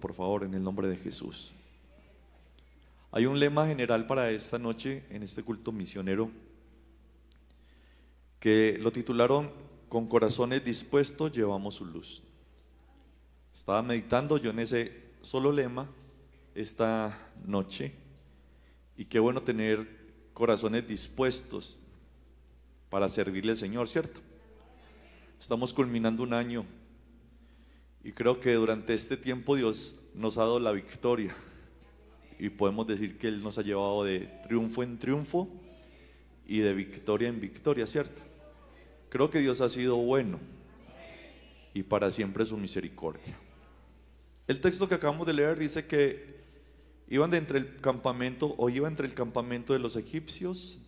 Por favor, en el nombre de Jesús. Hay un lema general para esta noche en este culto misionero que lo titularon "Con corazones dispuestos llevamos su luz". Estaba meditando yo en ese solo lema esta noche, y qué bueno tener corazones dispuestos para servirle al Señor, ¿cierto? Estamos culminando un año y creo que durante este tiempo Dios nos ha dado la victoria, y podemos decir que Él nos ha llevado de triunfo en triunfo y de victoria en victoria, ¿cierto? Creo que Dios ha sido bueno y para siempre su misericordia. El texto que acabamos de leer dice que iba entre el campamento de los egipcios,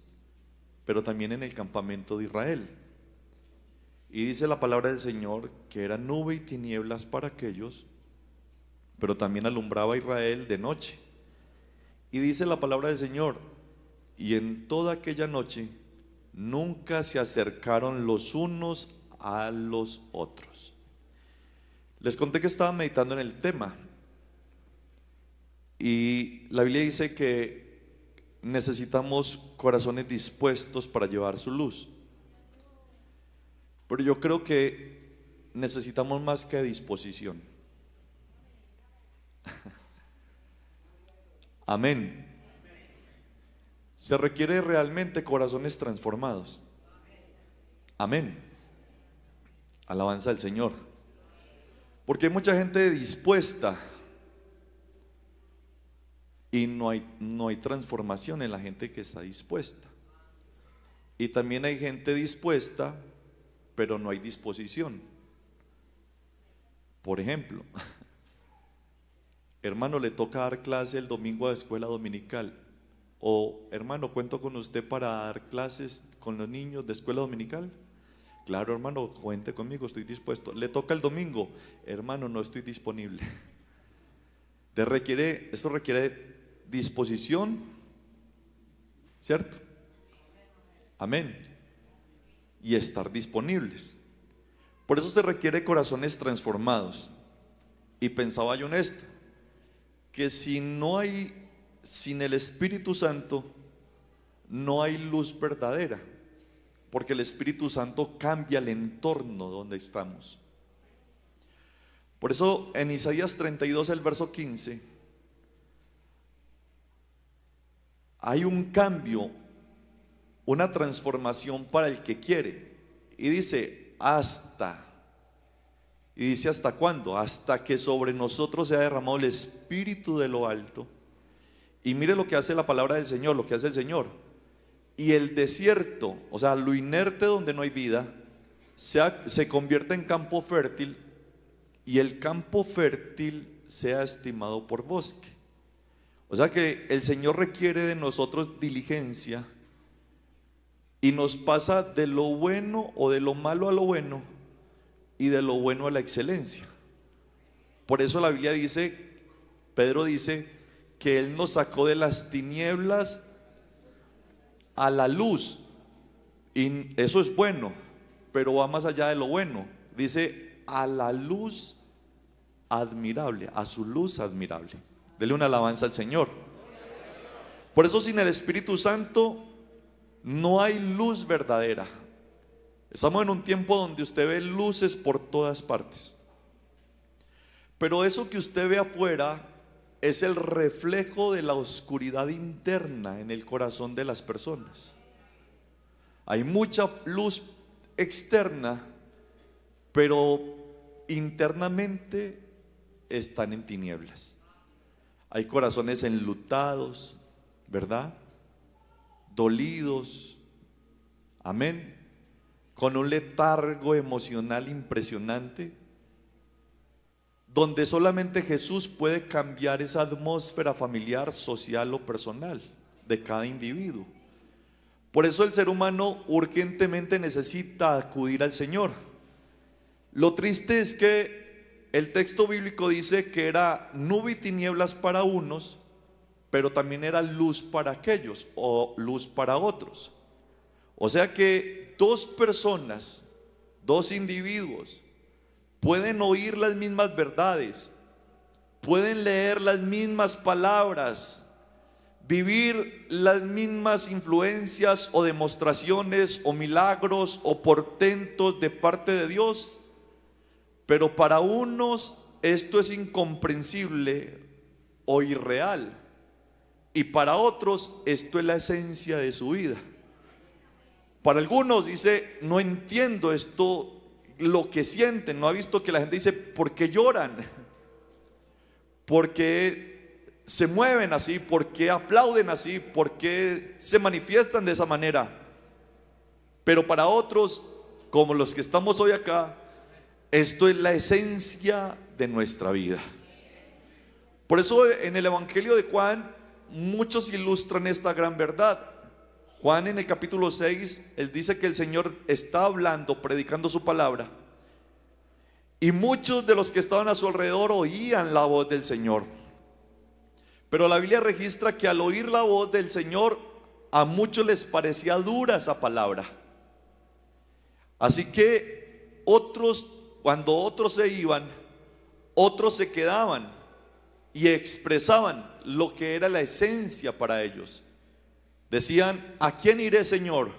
pero también en el campamento de Israel. Y dice la palabra del Señor que era nube y tinieblas para aquellos, pero también alumbraba a Israel de noche. Y dice la palabra del Señor: y en toda aquella noche nunca se acercaron los unos a los otros. Les conté que estaba meditando en el tema, y la Biblia dice que necesitamos corazones dispuestos para llevar su luz. Pero yo creo que necesitamos más que disposición. Amén. Se requiere realmente corazones transformados. Amén. Alabanza al Señor. Porque hay mucha gente dispuesta y no hay transformación en la gente que está dispuesta. Y también hay gente dispuesta, pero no hay disposición. Por ejemplo, hermano, le toca dar clase el domingo de escuela dominical, o hermano, cuento con usted para dar clases con los niños de escuela dominical. Claro, hermano, cuente conmigo, estoy dispuesto. Le toca el domingo, hermano, no estoy disponible. Esto requiere disposición, ¿cierto? Amén. Y estar disponibles. Por eso se requiere corazones transformados. Y pensaba yo en esto, que sin el Espíritu Santo no hay luz verdadera, porque el Espíritu Santo cambia el entorno donde estamos. Por eso en Isaías 32, el verso 15, hay un cambio, una transformación para el que quiere. Y dice ¿hasta cuándo? Hasta que sobre nosotros se ha derramado el Espíritu de lo alto. Y mire lo que hace la palabra del Señor, lo que hace el Señor. Y el desierto, o sea, lo inerte donde no hay vida, se convierte en campo fértil, y el campo fértil sea estimado por bosque. O sea que el Señor requiere de nosotros diligencia, y nos pasa de lo bueno o de lo malo a lo bueno, y de lo bueno a la excelencia. Por eso la Biblia dice, Pedro dice, que Él nos sacó de las tinieblas a la luz. Y eso es bueno, pero va más allá de lo bueno. Dice a la luz admirable, a su luz admirable. Dele una alabanza al Señor. Por eso sin el Espíritu Santo no hay luz verdadera. Estamos en un tiempo donde usted ve luces por todas partes, pero eso que usted ve afuera es el reflejo de la oscuridad interna en el corazón de las personas. Hay mucha luz externa, pero internamente están en tinieblas. Hay corazones enlutados, ¿verdad? Dolidos, amén, con un letargo emocional impresionante, donde solamente Jesús puede cambiar esa atmósfera familiar, social o personal de cada individuo. Por eso el ser humano urgentemente necesita acudir al Señor. Lo triste es que el texto bíblico dice que era nube y tinieblas para unos, pero también era luz para aquellos, o luz para otros. O sea que dos personas, dos individuos, pueden oír las mismas verdades, pueden leer las mismas palabras, vivir las mismas influencias o demostraciones o milagros o portentos de parte de Dios, pero para unos esto es incomprensible o irreal, y para otros esto es la esencia de su vida. Para algunos dice, no entiendo esto, lo que sienten. ¿No ha visto que la gente dice, ¿por qué lloran? ¿Por qué se mueven así? ¿Por qué aplauden así? ¿Por qué se manifiestan de esa manera? Pero para otros, como los que estamos hoy acá, esto es la esencia de nuestra vida. Por eso en el Evangelio de Juan muchos ilustran esta gran verdad. Juan en el capítulo 6, él dice que el Señor está hablando, predicando su palabra, y muchos de los que estaban a su alrededor oían la voz del Señor. Pero la Biblia registra que al oír la voz del Señor, a muchos les parecía dura esa palabra. Así que cuando otros se iban, otros se quedaban y expresaban lo que era la esencia para ellos. Decían, ¿a quién iré, Señor,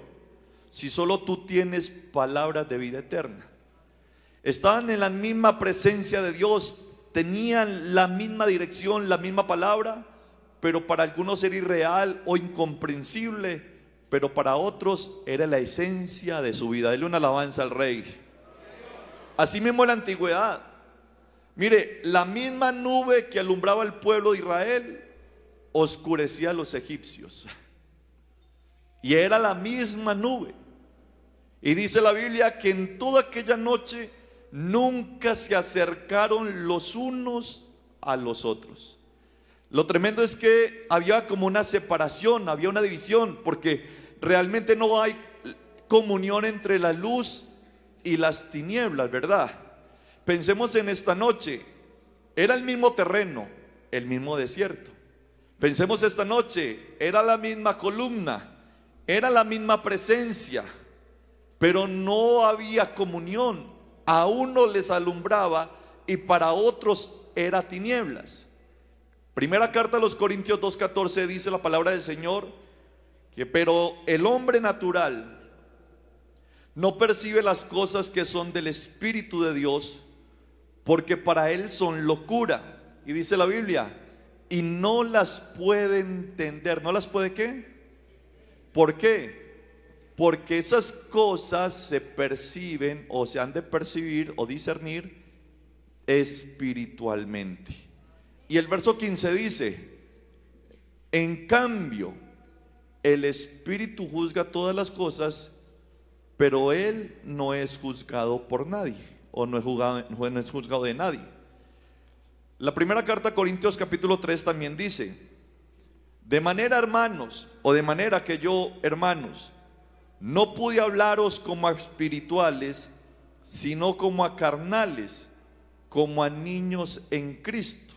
si solo tú tienes palabras de vida eterna? Estaban en la misma presencia de Dios, tenían la misma dirección, la misma palabra, pero para algunos era irreal o incomprensible, pero para otros era la esencia de su vida. Dele una alabanza al Rey. Así mismo en la antigüedad, mire, la misma nube que alumbraba al pueblo de Israel oscurecía a los egipcios. Y era la misma nube. Y dice la Biblia que en toda aquella noche nunca se acercaron los unos a los otros. Lo tremendo es que había como una separación, había una división, porque realmente no hay comunión entre la luz y las tinieblas, ¿verdad? Pensemos en esta noche, era el mismo terreno, el mismo desierto. Pensemos esta noche, era la misma columna, era la misma presencia, pero no había comunión. A uno les alumbraba y para otros era tinieblas. Primera carta a los Corintios 2:14 dice la palabra del Señor que pero el hombre natural no percibe las cosas que son del Espíritu de Dios, porque para él son locura. Y dice la Biblia, y no las puede entender. ¿No las puede qué? ¿Por qué? Porque esas cosas se perciben o se han de percibir o discernir espiritualmente. Y el verso 15 dice, en cambio, el Espíritu juzga todas las cosas, pero Él no es juzgado por nadie, o no es juzgado de nadie. La primera carta a Corintios capítulo 3 también dice, de manera, hermanos, o de manera que yo, hermanos, no pude hablaros como a espirituales, sino como a carnales, como a niños en Cristo.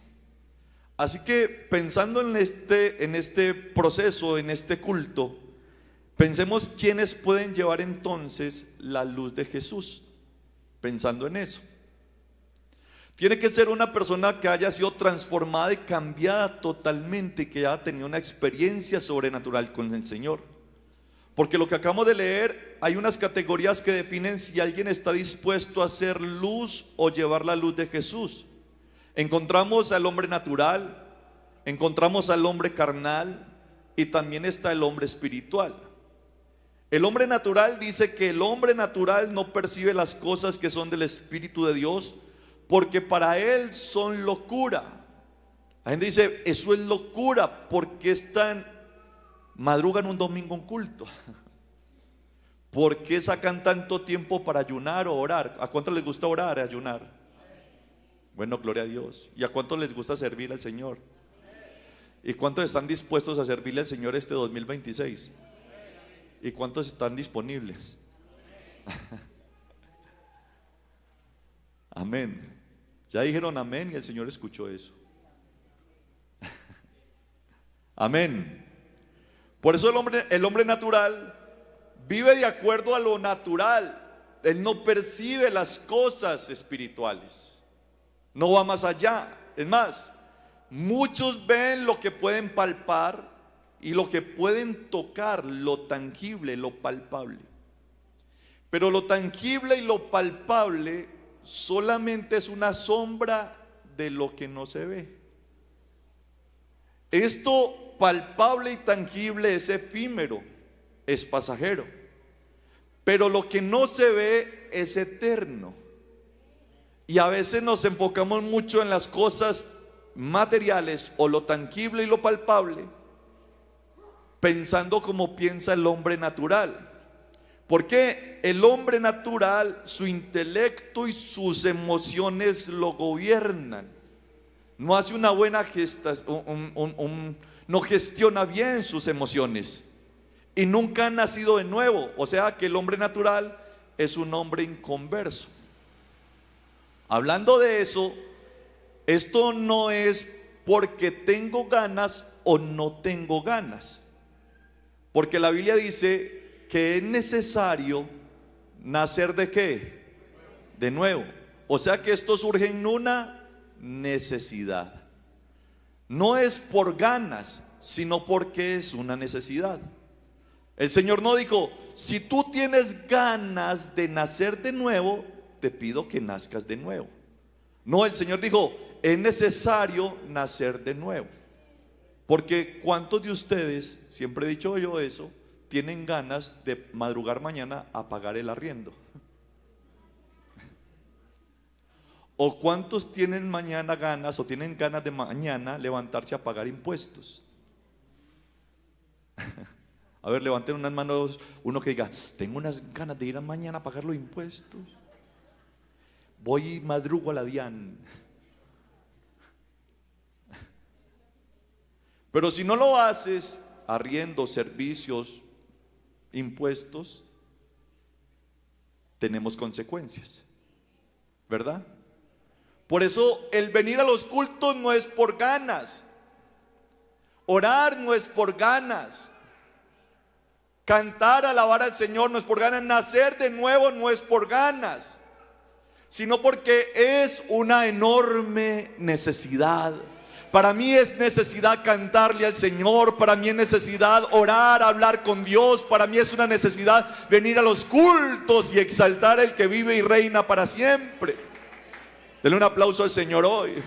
Así que pensando en este proceso, en este culto, pensemos quiénes pueden llevar entonces la luz de Jesús. Pensando en eso, tiene que ser una persona que haya sido transformada y cambiada totalmente, y que haya tenido una experiencia sobrenatural con el Señor. Porque lo que acabamos de leer, hay unas categorías que definen si alguien está dispuesto a hacer luz o llevar la luz de Jesús. Encontramos al hombre natural, encontramos al hombre carnal, y también está el hombre espiritual. El hombre natural dice que el hombre natural no percibe las cosas que son del Espíritu de Dios, porque para él son locura. La gente dice, eso es locura, porque madrugan un domingo en culto. ¿Por qué sacan tanto tiempo para ayunar o orar? ¿A cuánto les gusta orar y ayunar? Bueno, gloria a Dios. ¿Y a cuánto les gusta servir al Señor? ¿Y cuántos están dispuestos a servirle al Señor este 2026? ¿Y cuántos están disponibles? Amén. Ya dijeron amén y el Señor escuchó eso. Amén. Por eso el hombre natural vive de acuerdo a lo natural. Él no percibe las cosas espirituales, no va más allá. Es más, Muchos ven lo que pueden palpar y lo que pueden tocar, lo tangible, lo palpable. Pero lo tangible y lo palpable solamente es una sombra de lo que no se ve. Esto palpable y tangible es efímero, es pasajero. Pero lo que no se ve es eterno. Y a veces nos enfocamos mucho en las cosas materiales o lo tangible y lo palpable, pensando como piensa el hombre natural. Porque el hombre natural, su intelecto y sus emociones lo gobiernan. No hace una buena gestación, no gestiona bien sus emociones. Y nunca ha nacido de nuevo. O sea que el hombre natural es un hombre inconverso. Hablando de eso, esto no es porque tengo ganas o no tengo ganas. Porque la Biblia dice que es necesario nacer ¿de qué? De nuevo. O sea que esto surge en una necesidad. No es por ganas, sino porque es una necesidad. El Señor no dijo: si tú tienes ganas de nacer de nuevo, te pido que nazcas de nuevo. No, el Señor dijo: es necesario nacer de nuevo. Porque ¿cuántos de ustedes, siempre he dicho yo eso, tienen ganas de madrugar mañana a pagar el arriendo? ¿O cuántos tienen mañana ganas o tienen ganas de mañana levantarse a pagar impuestos? A ver, levanten unas manos, uno que diga: tengo unas ganas de ir a mañana a pagar los impuestos. Voy y madrugo a la DIAN. Pero si no lo haces, arriendo, servicios, impuestos, tenemos consecuencias, ¿verdad? Por eso el venir a los cultos no es por ganas. Orar no es por ganas. Cantar, alabar al Señor no es por ganas. Nacer de nuevo no es por ganas, sino porque es una enorme necesidad. Para mí es necesidad cantarle al Señor. Para mí es necesidad orar, hablar con Dios. Para mí es una necesidad venir a los cultos y exaltar al que vive y reina para siempre. Denle un aplauso al Señor hoy.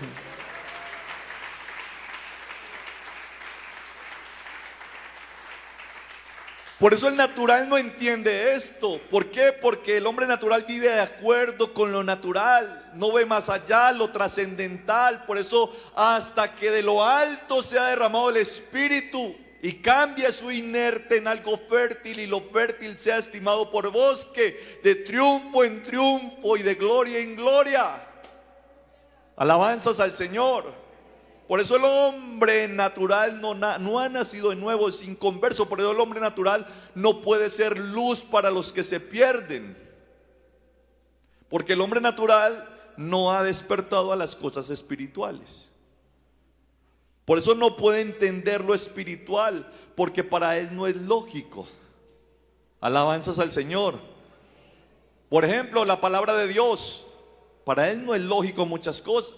Por eso el natural no entiende esto. ¿Por qué? Porque el hombre natural vive de acuerdo con lo natural, no ve más allá, lo trascendental. Por eso hasta que de lo alto sea derramado el Espíritu y cambie su inerte en algo fértil, y lo fértil sea estimado por bosque, de triunfo en triunfo y de gloria en gloria. Alabanzas al Señor. Por eso el hombre natural no ha nacido de nuevo, es inconverso. Por eso el hombre natural no puede ser luz para los que se pierden. Porque el hombre natural no ha despertado a las cosas espirituales. Por eso no puede entender lo espiritual, porque para él no es lógico. Alabanzas al Señor. Por ejemplo, la palabra de Dios, para él no es lógico muchas cosas.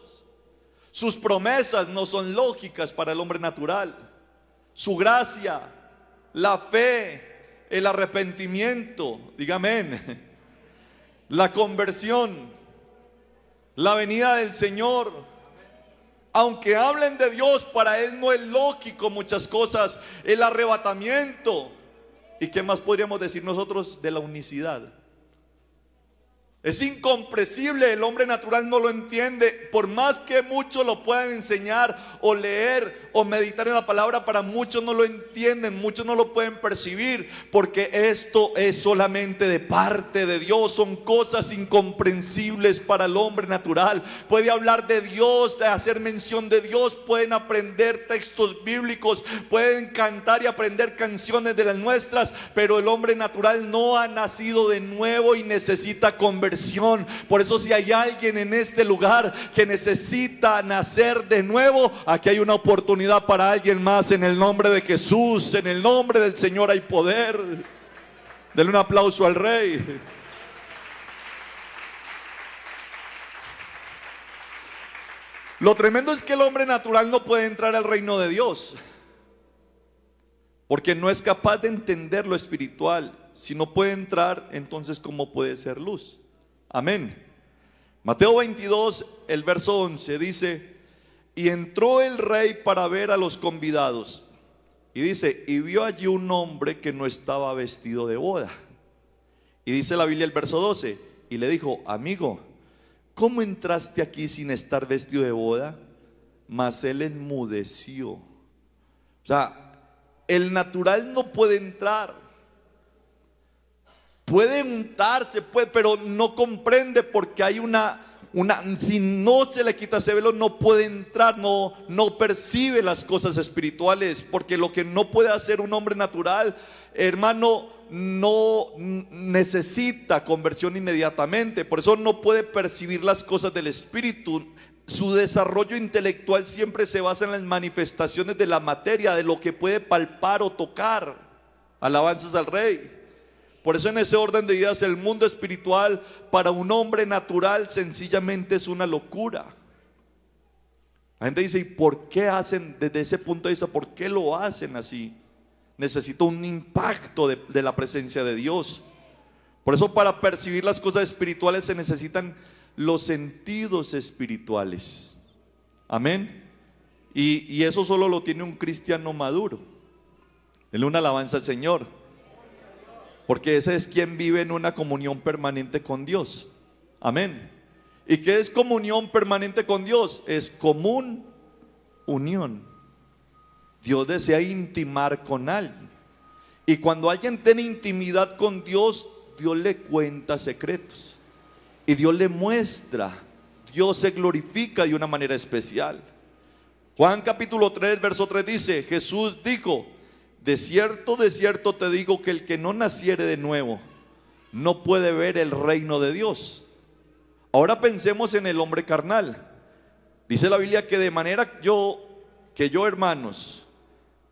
Sus promesas no son lógicas para el hombre natural. Su gracia, la fe, el arrepentimiento, dígame, la conversión, la venida del Señor, aunque hablen de Dios, para él no es lógico muchas cosas. El arrebatamiento. ¿Y qué más podríamos decir nosotros de la unicidad? Es incomprensible, el hombre natural no lo entiende. Por más que muchos lo puedan enseñar o leer o meditar en la palabra, para muchos no lo entienden, muchos no lo pueden percibir, porque esto es solamente de parte de Dios. Son cosas incomprensibles para el hombre natural. Puede hablar de Dios, de hacer mención de Dios, pueden aprender textos bíblicos, pueden cantar y aprender canciones de las nuestras, pero el hombre natural no ha nacido de nuevo y necesita conversión. Por eso, si hay alguien en este lugar que necesita nacer de nuevo, aquí hay una oportunidad para alguien más. En el nombre de Jesús, en el nombre del Señor hay poder. Denle un aplauso al Rey. Lo tremendo es que el hombre natural no puede entrar al reino de Dios, porque no es capaz de entender lo espiritual. Si no puede entrar, entonces ¿cómo puede ser luz? Amén. Mateo 22, el verso 11 dice: y entró el rey para ver a los convidados. Y dice, y vio allí un hombre que no estaba vestido de boda. Y dice la Biblia el verso 12, y le dijo: amigo, ¿cómo entraste aquí sin estar vestido de boda? Mas él enmudeció. O sea, el natural no puede entrar. Puede untarse, pero no comprende, porque hay si no se le quita ese velo, no puede entrar, no percibe las cosas espirituales, porque lo que no puede hacer un hombre natural, hermano, no necesita conversión inmediatamente. Por eso no puede percibir las cosas del espíritu. Su desarrollo intelectual siempre se basa en las manifestaciones de la materia, de lo que puede palpar o tocar. Alabanzas al Rey. Por eso en ese orden de ideas, el mundo espiritual para un hombre natural sencillamente es una locura. La gente dice: ¿y por qué hacen desde ese punto de vista? ¿Por qué lo hacen así? Necesita un impacto de la presencia de Dios. Por eso para percibir las cosas espirituales se necesitan los sentidos espirituales. Amén. Y eso solo lo tiene un cristiano maduro. Denle una alabanza al Señor, porque ese es quien vive en una comunión permanente con Dios. Amén. ¿Y qué es comunión permanente con Dios? Es común unión. Dios desea intimar con alguien, y cuando alguien tiene intimidad con Dios, Dios le cuenta secretos y Dios le muestra. Dios se glorifica de una manera especial. Juan capítulo 3 verso 3 dice: Jesús dijo: de cierto te digo que el que no naciere de nuevo no puede ver el reino de Dios. Ahora pensemos en el hombre carnal. Dice la Biblia que de manera que yo, hermanos,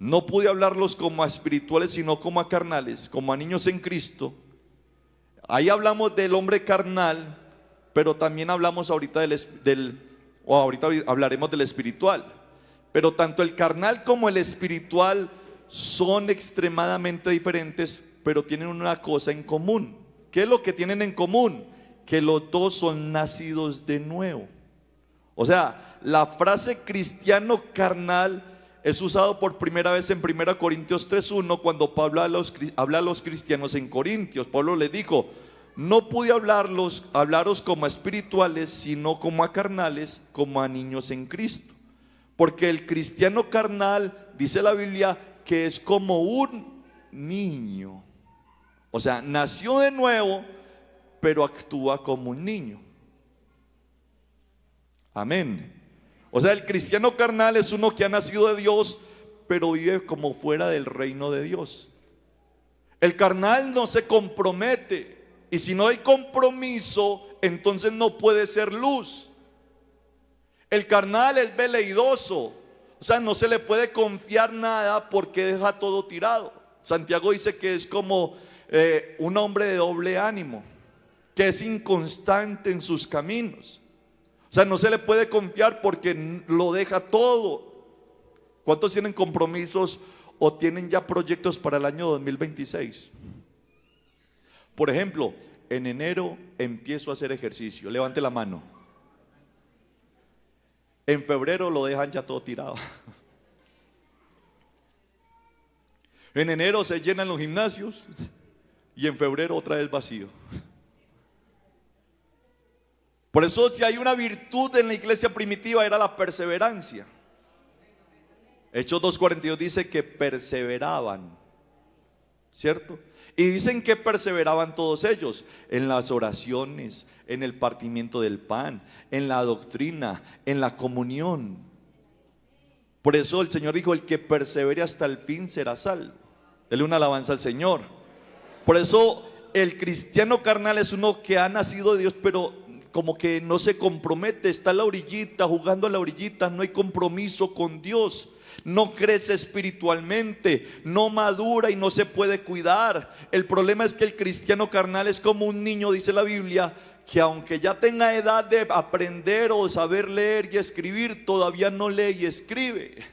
no pude hablarlos como a espirituales, sino como a carnales, como a niños en Cristo. Ahí hablamos del hombre carnal, pero también hablamos ahorita ahorita hablaremos del espiritual. Pero tanto el carnal como el espiritual son extremadamente diferentes, pero tienen una cosa en común. ¿Qué es lo que tienen en común? Que los dos son nacidos de nuevo. O sea, la frase cristiano carnal es usado por primera vez en 1 Corintios 3:1, cuando Pablo habla a los cristianos en Corintios. Pablo les dijo: no pude hablaros como a espirituales, sino como a carnales, como a niños en Cristo. Porque el cristiano carnal, dice la Biblia, que es como un niño. O sea, nació de nuevo, pero actúa como un niño. Amén. O sea, el cristiano carnal es uno que ha nacido de Dios, pero vive como fuera del reino de Dios. El carnal no se compromete, y si no hay compromiso, entonces no puede ser luz. El carnal es veleidoso, o sea, no se le puede confiar nada porque deja todo tirado. Santiago dice que es como un hombre de doble ánimo, que es inconstante en sus caminos. O sea, no se le puede confiar porque lo deja todo. ¿Cuántos tienen compromisos o tienen ya proyectos para el año 2026? Por ejemplo, en enero empiezo a hacer ejercicio. Levante la mano. En febrero lo dejan ya todo tirado. En enero se llenan los gimnasios y en febrero otra vez vacío. Por eso, si hay una virtud en la iglesia primitiva, era la perseverancia. Hechos 2:42 dice que perseveraban, ¿cierto? Y dicen que perseveraban todos ellos en las oraciones, en el partimiento del pan, en la doctrina, en la comunión. Por eso el Señor dijo: el que persevere hasta el fin será salvo. Dele una alabanza al Señor. Por eso el cristiano carnal es uno que ha nacido de Dios, pero como que no se compromete, está a la orillita, jugando a la orillita, no hay compromiso con Dios, no crece espiritualmente, no madura y no se puede cuidar. El problema es que el cristiano carnal es como un niño, dice la Biblia, que aunque ya tenga edad de aprender o saber leer y escribir, todavía no lee y escribe.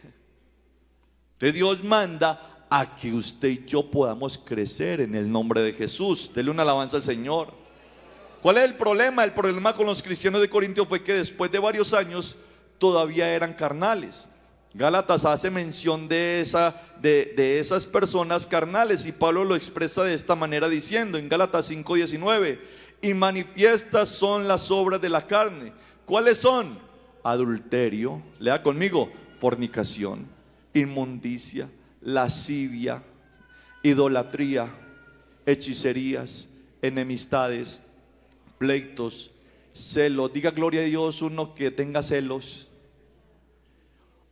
Entonces Dios manda a que usted y yo podamos crecer en el nombre de Jesús. Dele una alabanza al Señor. ¿Cuál es el problema? El problema con los cristianos de Corintio fue que después de varios años todavía eran carnales. Gálatas hace mención de esas personas carnales, y Pablo lo expresa de esta manera diciendo en Gálatas 5:19: y manifiestas son las obras de la carne. ¿Cuáles son? Adulterio, lea conmigo, fornicación, inmundicia, lascivia, idolatría, hechicerías, enemistades, pleitos, celos. Diga gloria a Dios uno que tenga celos.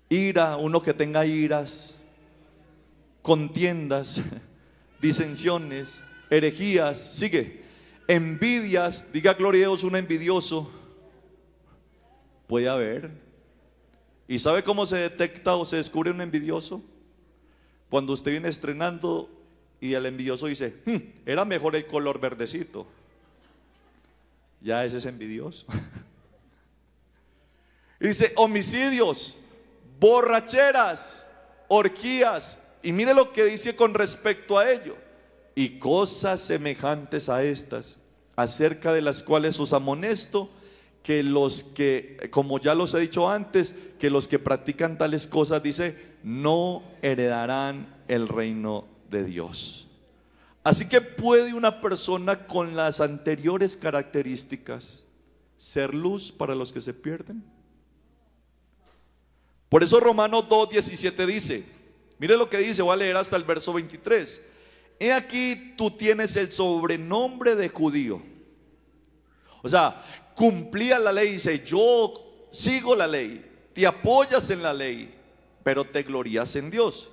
Ira, uno que tenga iras, contiendas, disensiones, herejías, sigue, envidias. Diga gloria a Dios un envidioso. Puede haber. ¿Y sabe cómo se detecta o se descubre un envidioso? Cuando usted viene estrenando y el envidioso dice: era mejor el color verdecito. Ya ese es envidioso. Dice: homicidios, borracheras, orgías. Y mire lo que dice con respecto a ello: y cosas semejantes a estas, acerca de las cuales os amonesto, que los que, como ya los he dicho antes, que los que practican tales cosas, dice, no heredarán el reino de Dios. Así que ¿puede una persona con las anteriores características ser luz para los que se pierden? Por eso Romanos 2:17 dice, mire lo que dice, voy a leer hasta el verso 23: he aquí tú tienes el sobrenombre de judío. O sea, cumplía la ley, dice, yo sigo la ley, te apoyas en la ley, pero te glorías en Dios.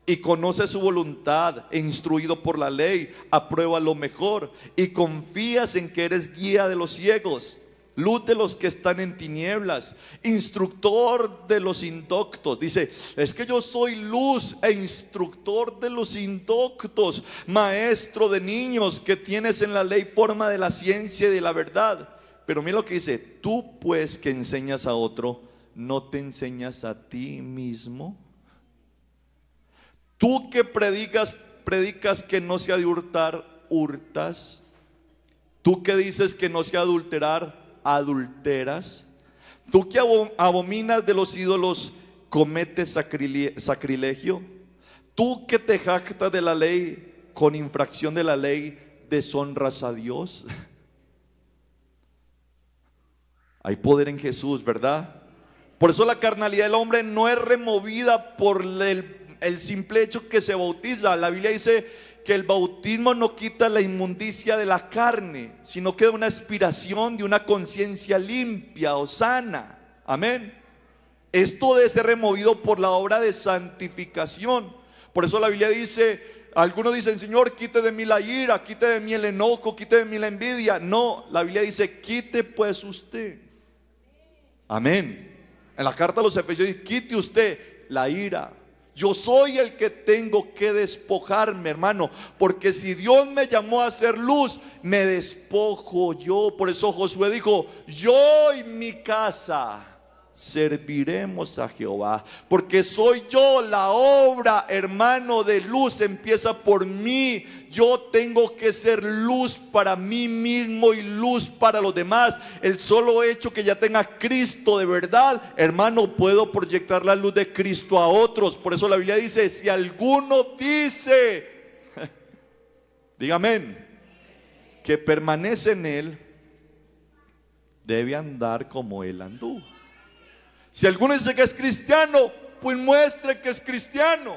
Y conoces su voluntad, e instruido por la ley, aprueba lo mejor, y confías en que eres guía de los ciegos, luz de los que están en tinieblas, instructor de los indoctos. Dice, es que yo soy luz e instructor de los indoctos, maestro de niños, que tienes en la ley forma de la ciencia y de la verdad. Pero mira lo que dice: tú pues que enseñas a otro, ¿no te enseñas a ti mismo? Tú que predicas que no se ha de hurtar, hurtas. Tú que dices que no se ha de adulterar, adulteras. Tú que abominas de los ídolos, cometes sacrilegio. Tú que te jactas de la ley, con infracción de la ley deshonras a Dios. Hay poder en Jesús, ¿verdad? Por eso la carnalidad del hombre no es removida por el simple hecho que se bautiza. La Biblia dice que el bautismo no quita la inmundicia de la carne, sino que da una aspiración de una conciencia limpia o sana. Amén. Esto debe ser removido por la obra de santificación. Por eso la Biblia dice, algunos dicen, Señor, quite de mí la ira, quite de mí el enojo, quite de mí la envidia. No, la Biblia dice, quite pues usted. Amén. En la carta a los Efesios dice, quite usted la ira. Yo soy el que tengo que despojarme, hermano, porque si Dios me llamó a hacer luz, me despojo yo. Por eso Josué dijo, yo y mi casa serviremos a Jehová, porque soy yo la obra, hermano, de luz. Empieza por mí. Yo tengo que ser luz para mí mismo y luz para los demás. El solo hecho que ya tenga Cristo de verdad, hermano, puedo proyectar la luz de Cristo a otros. Por eso la Biblia dice, si alguno dice, diga amén, que permanece en él, debe andar como él anduvo. Si alguno dice que es cristiano, pues muestre que es cristiano.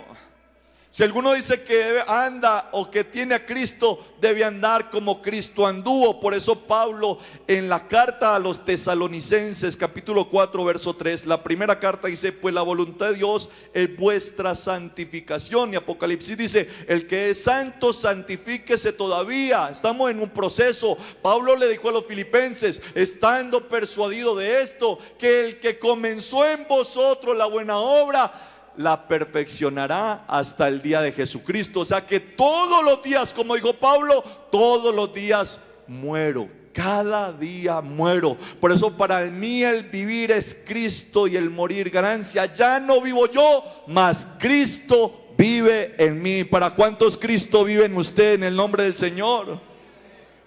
Si alguno dice que anda o que tiene a Cristo, debe andar como Cristo anduvo. Por eso Pablo en la carta a los Tesalonicenses capítulo 4 verso 3, la primera carta dice, pues la voluntad de Dios es vuestra santificación. Y Apocalipsis dice, el que es santo santifíquese todavía. Estamos en un proceso. Pablo le dijo a los filipenses, estando persuadido de esto, que el que comenzó en vosotros la buena obra la perfeccionará hasta el día de Jesucristo. O sea que todos los días, como dijo Pablo, todos los días muero. Cada día muero. Por eso para mí el vivir es Cristo y el morir ganancia. Ya no vivo yo, mas Cristo vive en mí. ¿Para cuántos Cristo vive en usted en el nombre del Señor?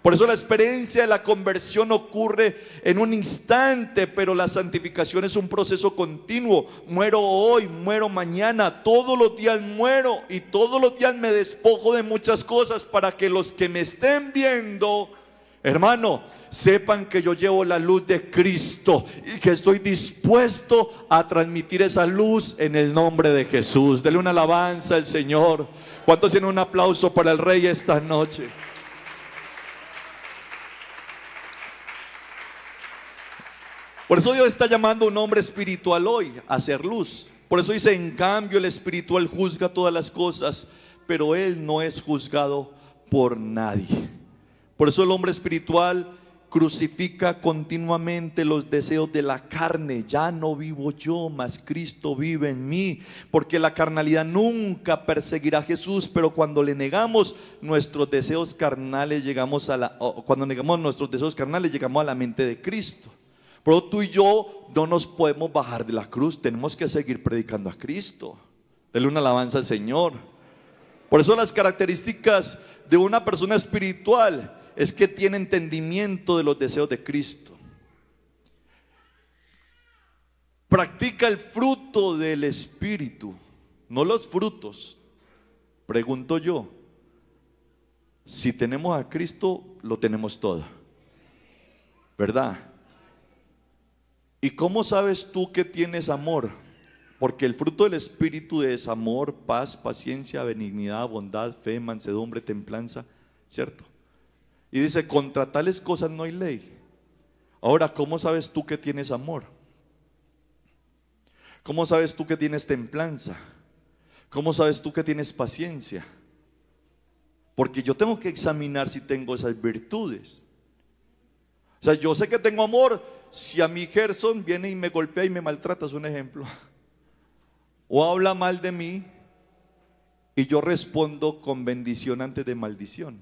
Por eso la experiencia de la conversión ocurre en un instante, pero la santificación es un proceso continuo. Muero hoy, muero mañana, todos los días muero y todos los días me despojo de muchas cosas para que los que me estén viendo, hermano, sepan que yo llevo la luz de Cristo y que estoy dispuesto a transmitir esa luz en el nombre de Jesús. Dele una alabanza al Señor. ¿Cuántos tienen un aplauso para el Rey esta noche? Por eso Dios está llamando a un hombre espiritual hoy a hacer luz. Por eso dice, en cambio el espiritual juzga todas las cosas, pero él no es juzgado por nadie. Por eso el hombre espiritual crucifica continuamente los deseos de la carne. Ya no vivo yo, mas Cristo vive en mí. Porque la carnalidad nunca perseguirá a Jesús, pero cuando le negamos nuestros deseos carnales, llegamos a la mente de Cristo. Pero tú y yo no nos podemos bajar de la cruz, tenemos que seguir predicando a Cristo. Dele una alabanza al Señor. Por eso las características de una persona espiritual es que tiene entendimiento de los deseos de Cristo. Practica el fruto del Espíritu, no los frutos. Pregunto yo, si tenemos a Cristo, lo tenemos todo, ¿verdad? ¿Y cómo sabes tú que tienes amor? Porque el fruto del Espíritu es amor, paz, paciencia, benignidad, bondad, fe, mansedumbre, templanza, ¿cierto? Y dice, contra tales cosas no hay ley. Ahora, ¿cómo sabes tú que tienes amor? ¿Cómo sabes tú que tienes templanza? ¿Cómo sabes tú que tienes paciencia? Porque yo tengo que examinar si tengo esas virtudes. O sea, yo sé que tengo amor si a mi Gerson viene y me golpea y me maltrata, es un ejemplo. O habla mal de mí y yo respondo con bendición antes de maldición.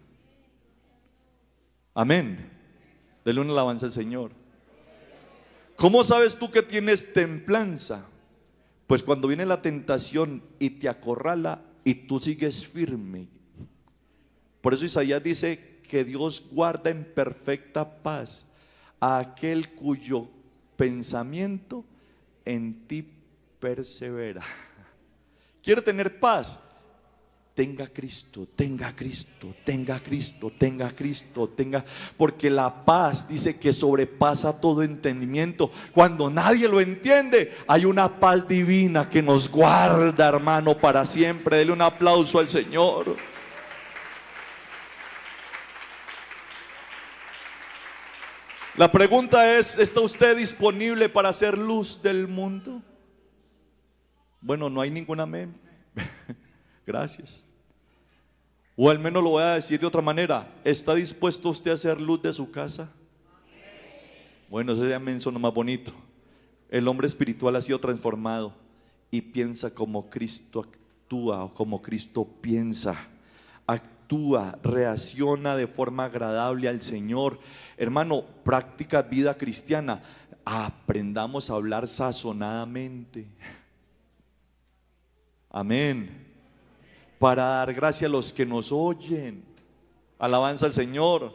Amén. Dele una alabanza al Señor. ¿Cómo sabes tú que tienes templanza? Pues cuando viene la tentación y te acorrala y tú sigues firme. Por eso Isaías dice que Dios guarda en perfecta paz a aquel cuyo pensamiento en ti persevera. ¿Quiere tener paz? Tenga Cristo, tenga Cristo, tenga Cristo, tenga Cristo, porque la paz dice que sobrepasa todo entendimiento. Cuando nadie lo entiende, hay una paz divina que nos guarda, hermano, para siempre. Dele un aplauso al Señor. La pregunta es, ¿está usted disponible para hacer luz del mundo? Bueno, no hay ningún amén. Gracias. O al menos lo voy a decir de otra manera. ¿Está dispuesto usted a hacer luz de su casa? Bueno, ese amén suena más bonito. El hombre espiritual ha sido transformado y piensa como Cristo actúa o como Cristo piensa. Actúa, reacciona de forma agradable al Señor. Hermano, práctica vida cristiana. Aprendamos a hablar sazonadamente. Amén. Para dar gracia a los que nos oyen. Alabanza al Señor.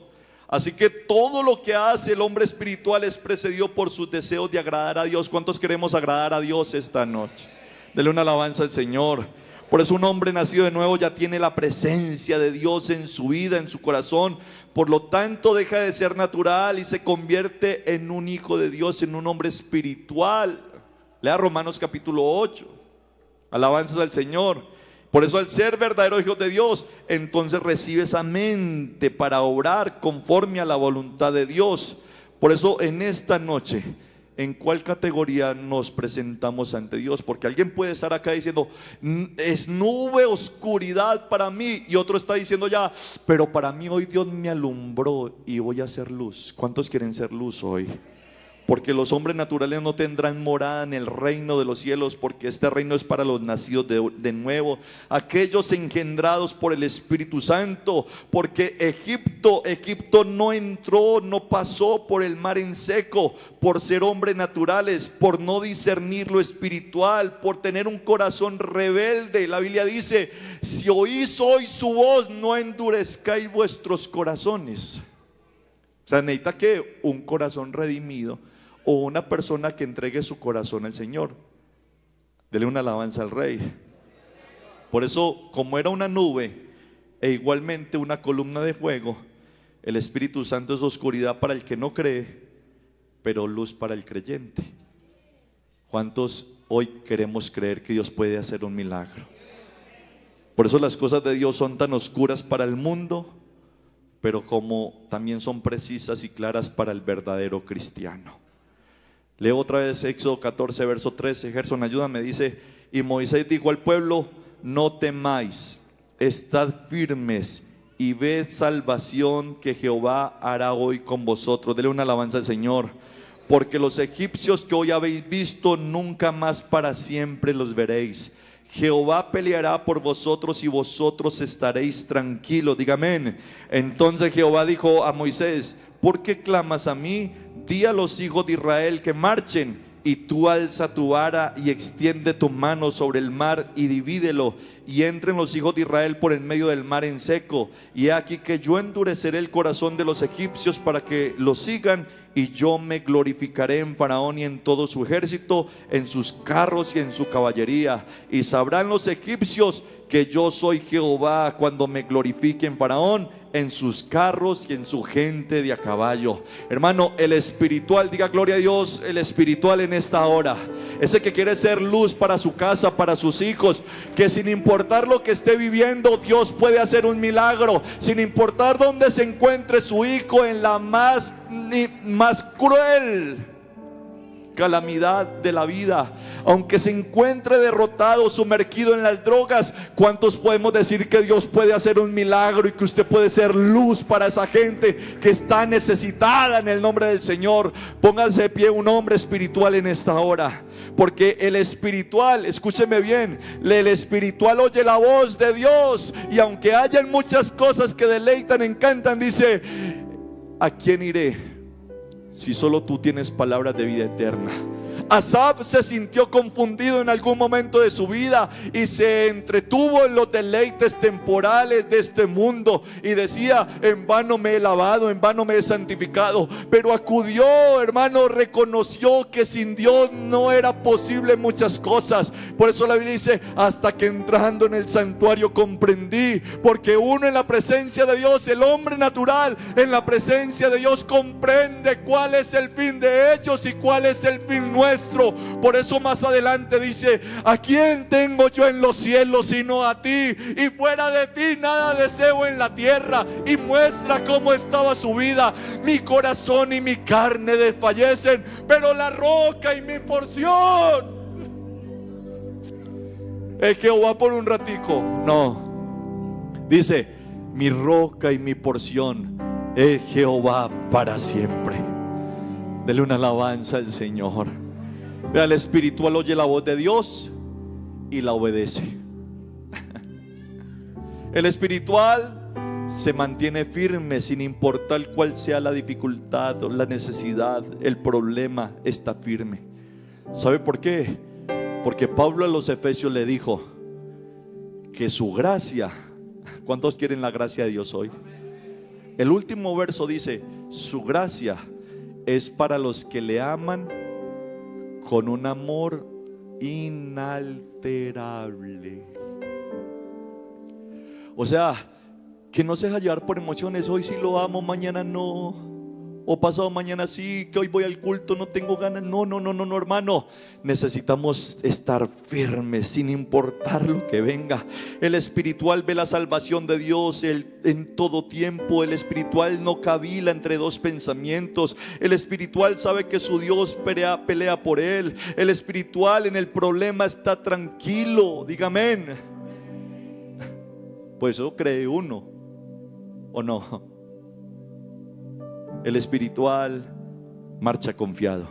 Así que todo lo que hace el hombre espiritual es precedido por sus deseos de agradar a Dios. ¿Cuántos queremos agradar a Dios esta noche? Dele una alabanza al Señor. Por eso un hombre nacido de nuevo ya tiene la presencia de Dios en su vida, en su corazón. Por lo tanto deja de ser natural y se convierte en un hijo de Dios, en un hombre espiritual. Lea Romanos capítulo 8. Alabanzas al Señor. Por eso al ser verdadero hijo de Dios, entonces recibe esa mente para obrar conforme a la voluntad de Dios. Por eso en esta noche, ¿en cuál categoría nos presentamos ante Dios? Porque alguien puede estar acá diciendo, es nube, oscuridad para mí. Y otro está diciendo ya, pero para mí hoy Dios me alumbró y voy a ser luz. ¿Cuántos quieren ser luz hoy? porque los hombres naturales no tendrán morada en el reino de los cielos, porque este reino es para los nacidos de nuevo, aquellos engendrados por el Espíritu Santo, porque Egipto no entró, no pasó por el mar en seco, por ser hombres naturales, por no discernir lo espiritual, por tener un corazón rebelde. La Biblia dice: si oís hoy su voz, no endurezcáis vuestros corazones. O sea, necesita que un corazón redimido, o una persona que entregue su corazón al Señor. Dele una alabanza al Rey. Por eso, como era una nube e igualmente una columna de fuego, el Espíritu Santo es oscuridad para el que no cree, pero luz para el creyente. ¿Cuántos hoy queremos creer que Dios puede hacer un milagro? Por eso las cosas de Dios son tan oscuras para el mundo, pero como también son precisas y claras para el verdadero cristiano. Leo otra vez Éxodo 14, verso 13. Gerson, ayúdame. Dice: y Moisés dijo al pueblo: no temáis, estad firmes y ved salvación que Jehová hará hoy con vosotros. Dele una alabanza al Señor. Porque los egipcios que hoy habéis visto, nunca más para siempre los veréis. Jehová peleará por vosotros y vosotros estaréis tranquilos. Diga amén. Entonces Jehová dijo a Moisés: ¿por qué clamas a mí? Di a los hijos de Israel que marchen, y tú alza tu vara y extiende tu mano sobre el mar y divídelo, y entren los hijos de Israel por en medio del mar en seco. Y he aquí que yo endureceré el corazón de los egipcios para que los sigan, y yo me glorificaré en Faraón y en todo su ejército, en sus carros y en su caballería. Y sabrán los egipcios que yo soy Jehová cuando me glorifique en Faraón, en sus carros y en su gente de a caballo. Hermano, el espiritual, diga gloria a Dios, el espiritual en esta hora, ese que quiere ser luz para su casa, para sus hijos, que sin importar lo que esté viviendo, Dios puede hacer un milagro, sin importar dónde se encuentre su hijo, en la más cruel calamidad de la vida, aunque se encuentre derrotado, sumergido en las drogas. ¿Cuántos podemos decir que Dios puede hacer un milagro y que usted puede ser luz para esa gente que está necesitada en el nombre del Señor? Póngase de pie un hombre espiritual en esta hora, porque el espiritual, escúcheme bien, el espiritual oye la voz de Dios, y aunque hayan muchas cosas que deleitan, encantan, dice: ¿a quién iré si solo tú tienes palabras de vida eterna? Asaf se sintió confundido en algún momento de su vida y se entretuvo en los deleites temporales de este mundo y decía: en vano me he lavado, en vano me he santificado. Pero acudió, hermano, reconoció que sin Dios no era posible muchas cosas. Por eso la Biblia dice: hasta que entrando en el santuario comprendí. Porque uno en la presencia de Dios, el hombre natural en la presencia de Dios, comprende cuál es el fin de ellos y cuál es el fin nuestro. Por eso más adelante dice: ¿a quién tengo yo en los cielos sino a ti? Y fuera de ti nada deseo en la tierra. Y muestra cómo estaba su vida: mi corazón y mi carne desfallecen, pero la roca y mi porción es Jehová. Por un ratico, no, dice: mi roca y mi porción es Jehová para siempre. Dele una alabanza al Señor. Vea, el espiritual oye la voz de Dios y la obedece. El espiritual se mantiene firme sin importar cuál sea la dificultad o la necesidad, el problema, está firme. ¿Sabe por qué? Porque Pablo a los Efesios le dijo que su gracia, ¿cuántos quieren la gracia de Dios hoy? El último verso dice: su gracia es para los que le aman con un amor inalterable. O sea, que no se deja llevar por emociones. Hoy sí lo amo, mañana no. O pasado mañana sí, que hoy voy al culto, no tengo ganas. No, hermano. Necesitamos estar firmes sin importar lo que venga. El espiritual ve la salvación de Dios en todo tiempo. El espiritual no cavila entre dos pensamientos. El espiritual sabe que su Dios pelea por él. El espiritual en el problema está tranquilo. Diga amén. Pues eso cree uno, ¿o no? El espiritual marcha confiado.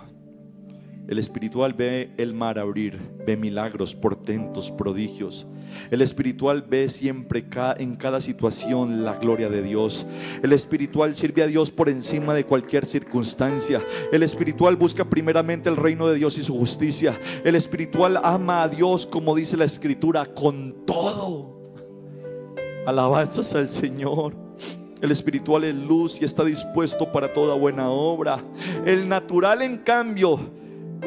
El espiritual ve el mar abrir, ve milagros, portentos, prodigios. El espiritual ve siempre en cada situación la gloria de Dios. El espiritual sirve a Dios por encima de cualquier circunstancia. El espiritual busca primeramente el reino de Dios y su justicia. El espiritual ama a Dios, como dice la Escritura, con todo. Alabanzas al Señor. El espiritual es luz y está dispuesto para toda buena obra. El natural, en cambio,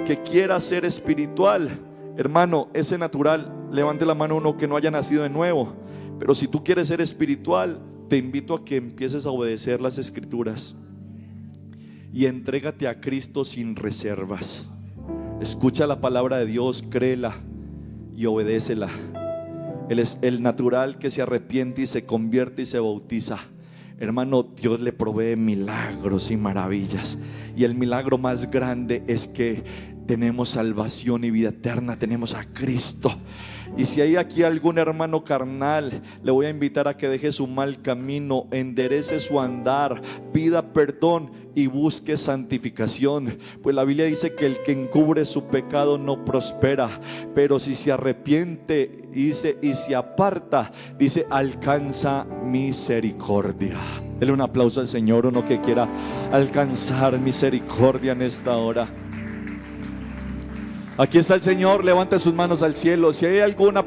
que quiera ser espiritual, hermano, ese natural, levante la mano uno que no haya nacido de nuevo. Pero si tú quieres ser espiritual, te invito a que empieces a obedecer las Escrituras y entrégate a Cristo sin reservas. Escucha la palabra de Dios, créela y obedécela. Él es el natural que se arrepiente y se convierte y se bautiza. Hermano, Dios le provee milagros y maravillas. Y el milagro más grande es que tenemos salvación y vida eterna, tenemos a Cristo. Y si hay aquí algún hermano carnal, le voy a invitar a que deje su mal camino, enderece su andar, pida perdón y busque santificación. Pues la Biblia dice que el que encubre su pecado no prospera, pero si se arrepiente, dice, y se aparta, dice, alcanza misericordia. Dele un aplauso al Señor, uno que quiera alcanzar misericordia en esta hora. Aquí está el Señor, levante sus manos al cielo. Si hay alguna